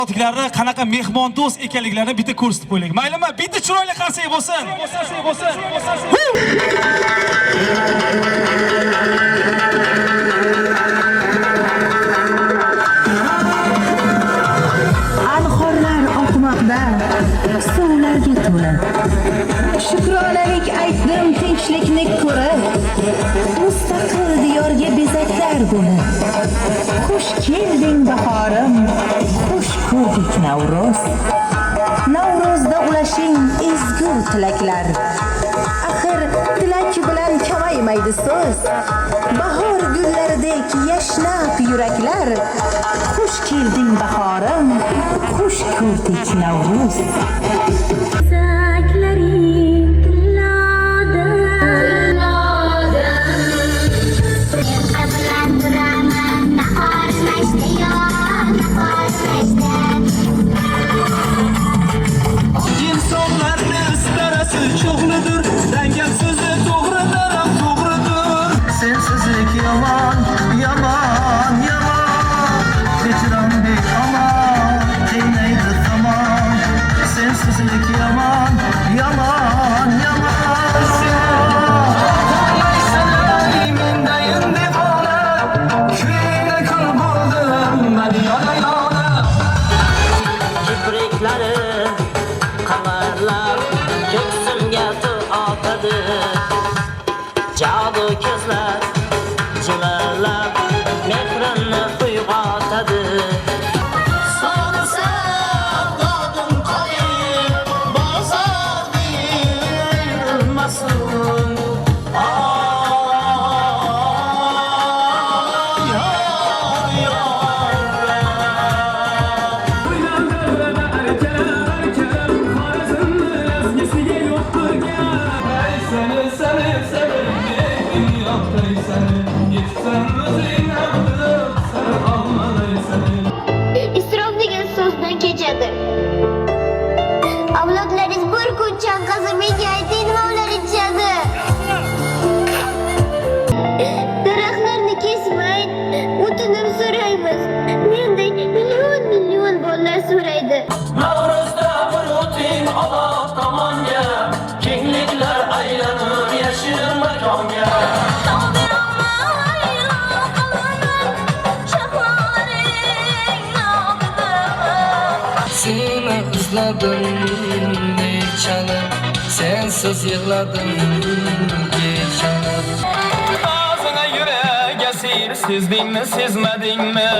Xotinlarni qanaqa mehmondo'st ekanliklarini bitta ko'rsatib qo'yaylik. Maylimi? Bitta chiroyli qarsak bo'lsin. Anhorlar oqmoqda, suvlarga to'la. Shukronalik aytdim tinchlikni ko'rib. Mustaqil diyorga bezaklar bo'lib. Xush kelding bahorim, xush ko'rdik Navro'z. Navro'zda ulashing ezgu tilaklar. Axir tilak bilan kamaymaydi so'z. Bahor gullaridek yashnab yuraklar. Xush kelding bahorim, xush ko'rdik Navro'z. Çoğludur, dengem sözü doğrudur, doğrudur. Sensizlik yaman, yaman, yaman. Hicran bir aman, dinleydi tamam. Sensizlik yaman, yaman, yaman. Selamin dayın divana, köyüne kul buldum ben yana yana. Kiprikleri kamarlar göğsümge atadı. Cadı gözler cilerler mehrini uygatadı. Sana sevdadım kadir bazar değilmesin. İsrof degan so'zdan kechadi. Avlodlaringiz bir kun chanqasi menga ayting nimalar ichadi. Daraxtlarni kesmang, o'tinib so'raymiz. Menday million bolalar so'raydi. Navruzda bir o'ting Alloh tomonga, kengliklar aylanib yashil makonga. Seni izladim nechani, sensiz yig'ladim kechani. O'zingga yurag asir, sezdingmi, sezmadingmi?